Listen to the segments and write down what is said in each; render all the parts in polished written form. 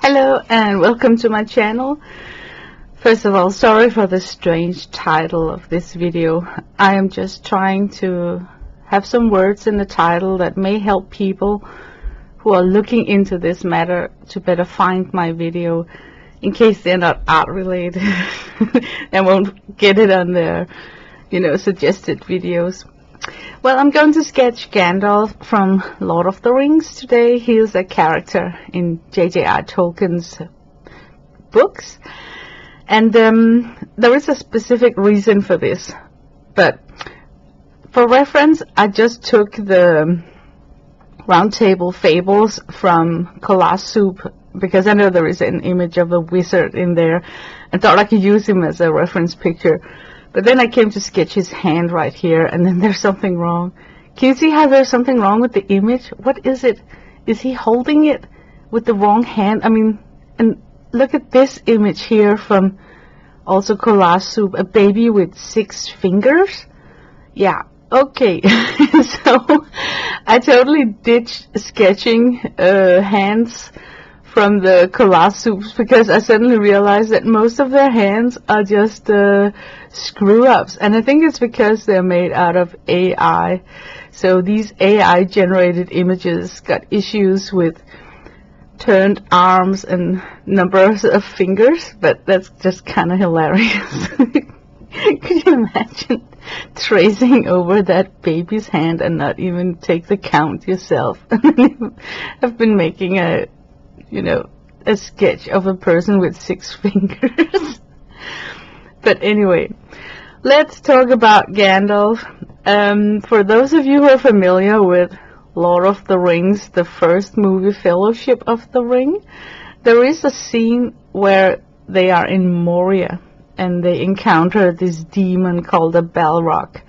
Hello and welcome to my channel. First of all, sorry for the strange title of this video. I am just trying to have some words in the title that may help people who are looking into this matter to better find my video, in case they're not art related and won't get it on their, suggested videos. Well, I'm going to sketch Gandalf from Lord of the Rings today. He is a character in J.J.R. Tolkien's books. And there is a specific reason for this. But for reference, I just took the Roundtable Fables from Collage Soup, because I know there is an image of a wizard in there, and thought I could use him as a reference picture. But then I came to sketch his hand right here, and then there's something wrong. Can you see how there's something wrong with the image? What is it? Is he holding it with the wrong hand? I mean, and look at this image here from also Collage Soup, a baby with 6 fingers. Yeah, okay. So I totally ditched sketching hands from the Collage Soups, because I suddenly realized that most of their hands are just screw-ups, and I think it's because they're made out of AI. So these AI generated images got issues with turned arms and numbers of fingers, but that's just kind of hilarious. Could you imagine tracing over that baby's hand and not even take the count yourself? I've been making a sketch of a person with 6 fingers. But anyway, let's talk about Gandalf. For those of you who are familiar with Lord of the Rings, the first movie, Fellowship of the Ring, there is a scene where they are in Moria and they encounter this demon called the Balrog,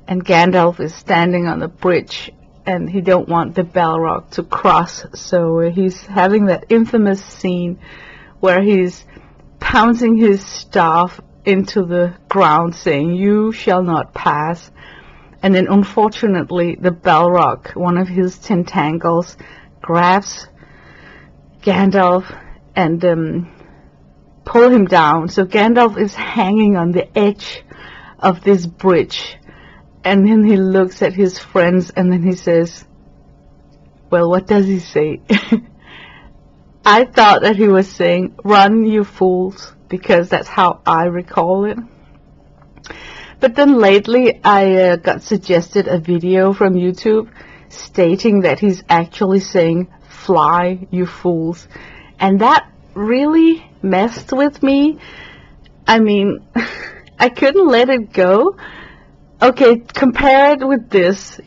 and Gandalf is standing on the bridge and he don't want the Balrog to cross, so he's having that infamous scene where he's pouncing his staff into the ground saying, "You shall not pass." And then unfortunately the Balrog, one of his tentacles, grabs Gandalf and pull him down. So Gandalf is hanging on the edge of this bridge. And then he looks at his friends and then he says, well, what does he say? I thought that he was saying, "Run, you fools," because that's how I recall it. But then lately I got suggested a video from YouTube stating that he's actually saying, "Fly, you fools." And that really messed with me. I mean, I couldn't let it go. Okay, compare it with this.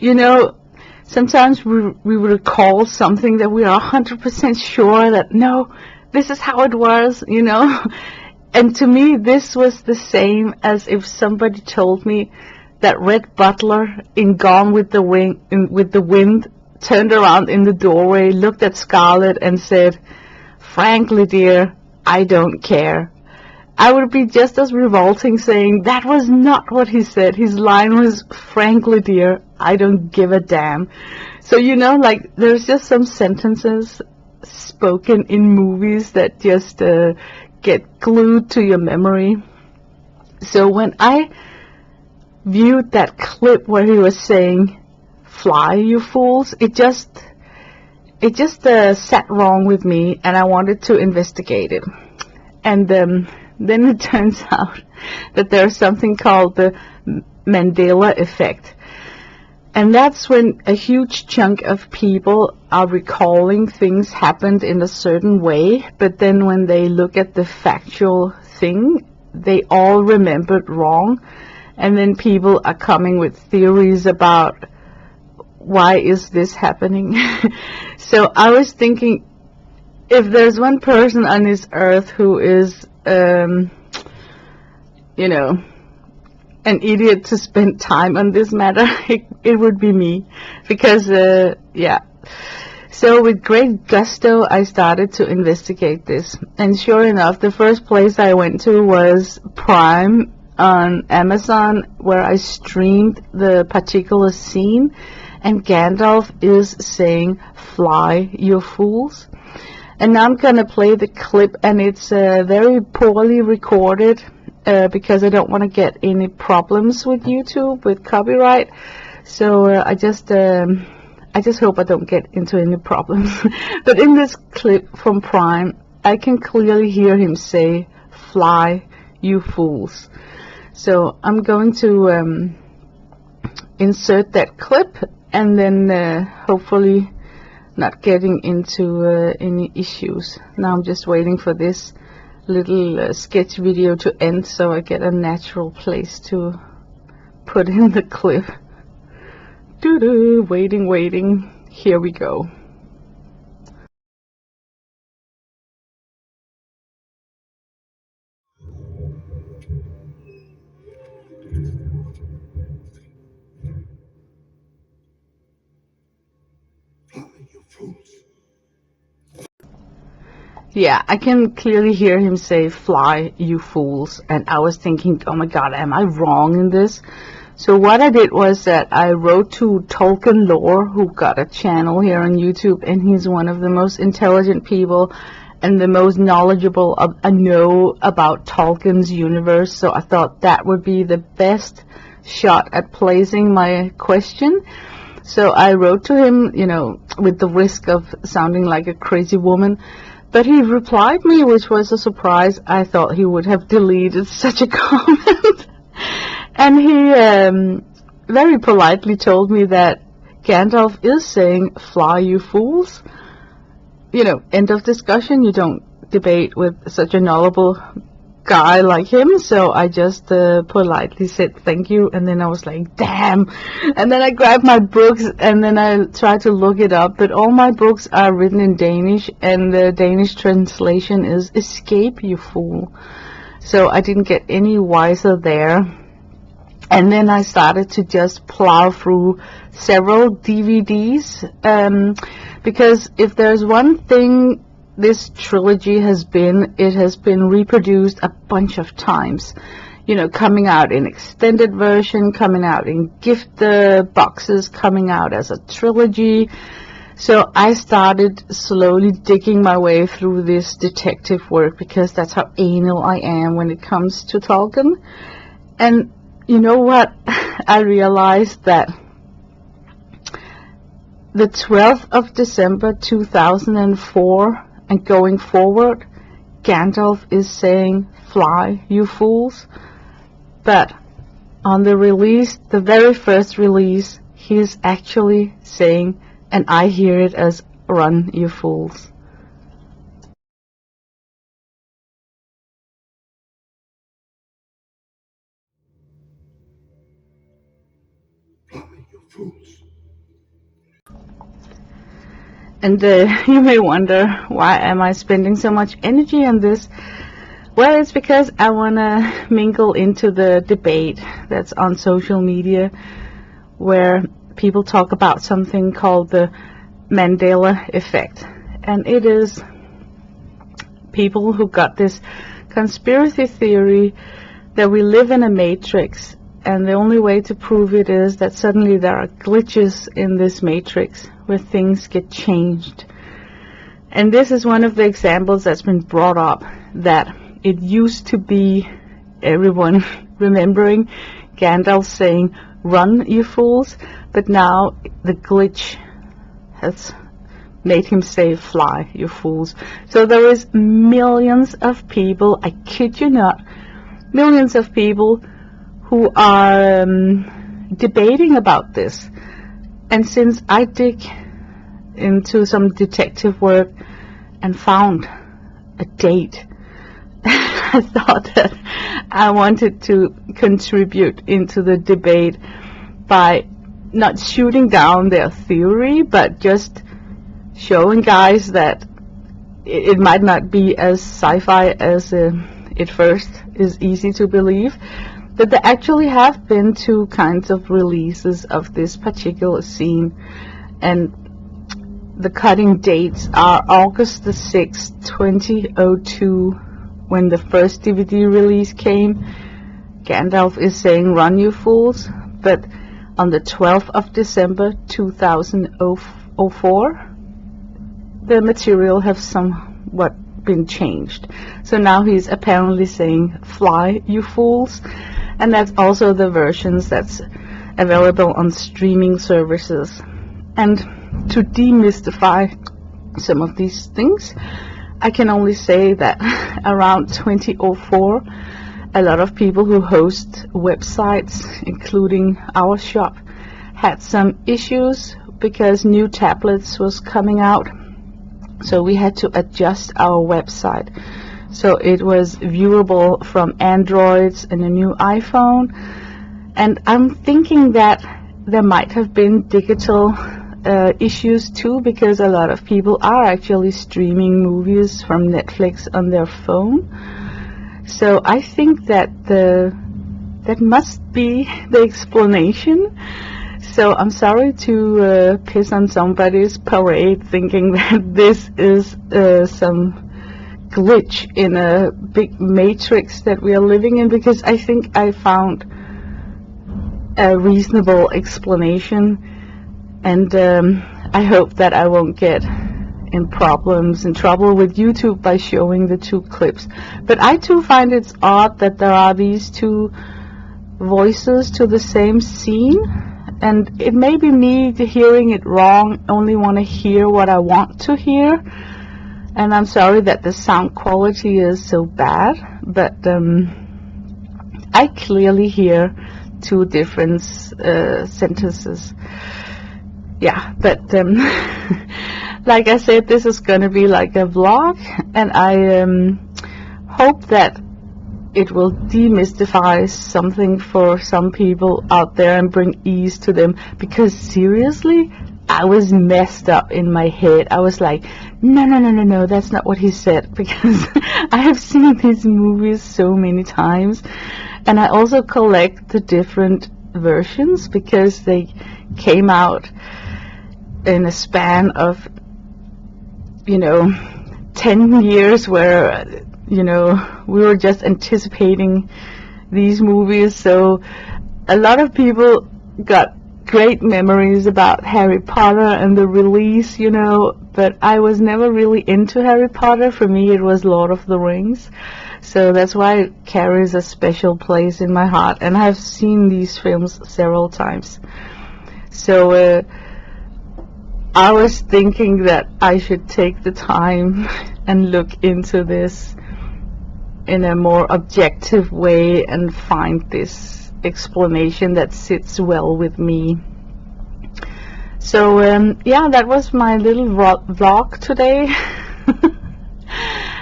Sometimes we recall something that we are 100% sure that, no, this is how it was, And to me, this was the same as if somebody told me that Red Butler in Gone with the Wind turned around in the doorway, looked at Scarlett and said, "Frankly, dear, I don't care." I would be just as revolting saying that was not what he said. His line was, "Frankly, dear, I don't give a damn." So, there's just some sentences spoken in movies that just get glued to your memory. So when I viewed that clip where he was saying, "Fly, you fools," it just sat wrong with me, and I wanted to investigate it. And then it turns out that there's something called the Mandela Effect. And that's when a huge chunk of people are recalling things happened in a certain way, but then when they look at the factual thing, they all remembered wrong. And then people are coming with theories about why is this happening. So I was thinking, if there's one person on this earth who is an idiot to spend time on this matter, it would be me, because so with great gusto I started to investigate this, and sure enough, the first place I went to was Prime on Amazon, where I streamed the particular scene, and Gandalf is saying, "Fly, you fools." And now I'm gonna play the clip, and it's very poorly recorded because I don't want to get any problems with YouTube with copyright. So I just hope I don't get into any problems. But in this clip from Prime, I can clearly hear him say, "Fly, you fools." So I'm going to insert that clip, and then hopefully not getting into any issues. Now I'm just waiting for this little sketch video to end so I get a natural place to put in the clip. Doo-doo, waiting, here we go. Yeah, I can clearly hear him say, "Fly, you fools." And I was thinking, oh my god, am I wrong in this? So what I did was that I wrote to Tolkien Lore, who got a channel here on YouTube, and he's one of the most intelligent people and the most knowledgeable I know about Tolkien's universe. So I thought that would be the best shot at placing my question. So I wrote to him, you know, with the risk of sounding like a crazy woman. But he replied me, which was a surprise. I thought he would have deleted such a comment. And he very politely told me that Gandalf is saying, "Fly, you fools." You know, end of discussion. You don't debate with such a knowledgeable guy like him. So I just politely said thank you, and then I was like, damn. And then I grabbed my books, and then I tried to look it up, but all my books are written in Danish, and the Danish translation is "Escape, you fool." So I didn't get any wiser there. And then I started to just plow through several DVDs, because if there's one thing this trilogy has been, it has been reproduced a bunch of times. You know, coming out in extended version, coming out in gift boxes, coming out as a trilogy. So I started slowly digging my way through this detective work, because that's how anal I am when it comes to Tolkien. And you know what? I realized that the 12th of December 2004 and going forward, Gandalf is saying, "Fly, you fools." But on the release, the very first release, he's actually saying, and I hear it as, "Run, you fools." And you may wonder, why am I spending so much energy on this? Well, it's because I want to mingle into the debate that's on social media, where people talk about something called the Mandela Effect. And it is people who got this conspiracy theory that we live in a matrix, and the only way to prove it is that suddenly there are glitches in this matrix where things get changed. And this is one of the examples that's been brought up, that it used to be everyone remembering Gandalf saying, "Run, you fools," but now the glitch has made him say, "Fly, you fools." So there is millions of people, I kid you not, millions of people who are debating about this. And since I dig into some detective work and found a date, I thought that I wanted to contribute into the debate by not shooting down their theory, but just showing guys that it might not be as sci-fi as it first is easy to believe. That there actually have been two kinds of releases of this particular scene, and the cutting dates are August the 6th, 2002, when the first DVD release came. Gandalf is saying, "Run, you fools," but on the 12th of December 2004, the material have somewhat been changed. So now he's apparently saying, "Fly, you fools," and that's also the versions that's available on streaming services. And to demystify some of these things, I can only say that around 2004, a lot of people who host websites, including our shop, had some issues because new tablets was coming out. So we had to adjust our website so it was viewable from Androids and a new iPhone. And I'm thinking that there might have been digital issues too, because a lot of people are actually streaming movies from Netflix on their phone. So I think that that must be the explanation. So I'm sorry to piss on somebody's parade thinking that this is some glitch in a big matrix that we are living in, because I think I found a reasonable explanation, and I hope that I won't get in trouble with YouTube by showing the two clips. But I too find it's odd that there are these two voices to the same scene, and it may be me hearing it wrong, only want to hear what I want to hear, and I'm sorry that the sound quality is so bad, but I clearly hear two different sentences. Yeah, but like I said, this is gonna be like a vlog, and I hope that it will demystify something for some people out there and bring ease to them, because seriously, I was messed up in my head. I was like, no, that's not what he said, because I have seen these movies so many times, and I also collect the different versions because they came out in a span of 10 years where we were just anticipating these movies. So a lot of people got great memories about Harry Potter and the release, but I was never really into Harry Potter. For me, it was Lord of the Rings. So that's why it carries a special place in my heart, and I've seen these films several times. So I was thinking that I should take the time and look into this in a more objective way and find this explanation that sits well with me. So yeah, that was my little vlog today.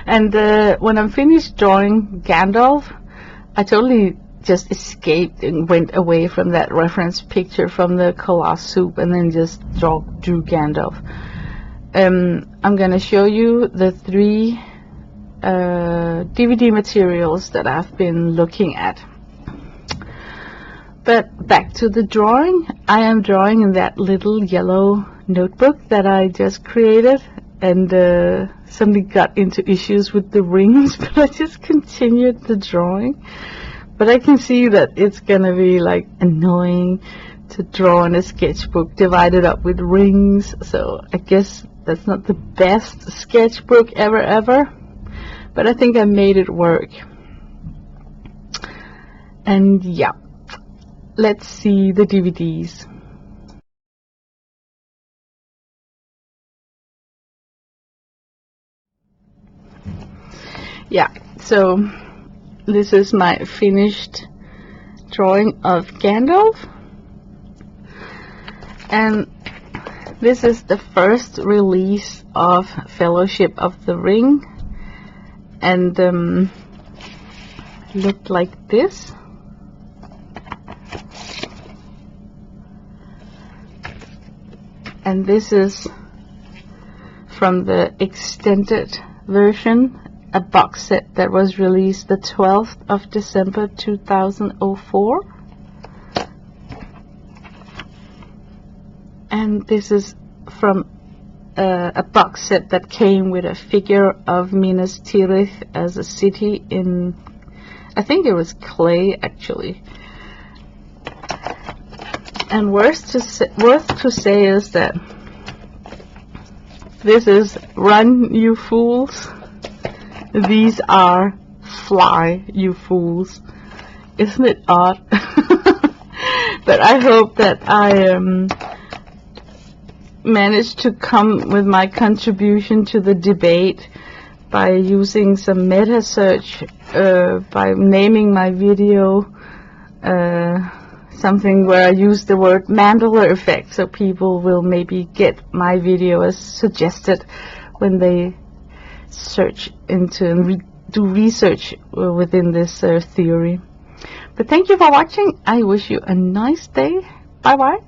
And when I'm finished drawing Gandalf, I totally just escaped and went away from that reference picture from the collage soup and then just drew Gandalf. I'm gonna show you the 3 DVD materials that I've been looking at. But back to the drawing. I am drawing in that little yellow notebook that I just created, and somebody got into issues with the rings, but I just continued the drawing. But I can see that it's gonna be like annoying to draw in a sketchbook divided up with rings, so I guess that's not the best sketchbook ever, but I think I made it work. And yeah, let's see the DVDs. Yeah, so this is my finished drawing of Gandalf, and this is the first release of Fellowship of the Ring, and looked like this. And this is from the extended version, a box set that was released the 12th of December 2004. And this is from a box set that came with a figure of Minas Tirith as a city in, I think it was clay actually. And worth to say is that This is run, you fools. These are fly, you fools. Isn't it odd? But I hope that I managed to come with my contribution to the debate by using some meta search, by naming my video something where I use the word Mandela Effect, so people will maybe get my video as suggested when they search into and do research within this theory. But thank you for watching. I wish you a nice day. Bye bye.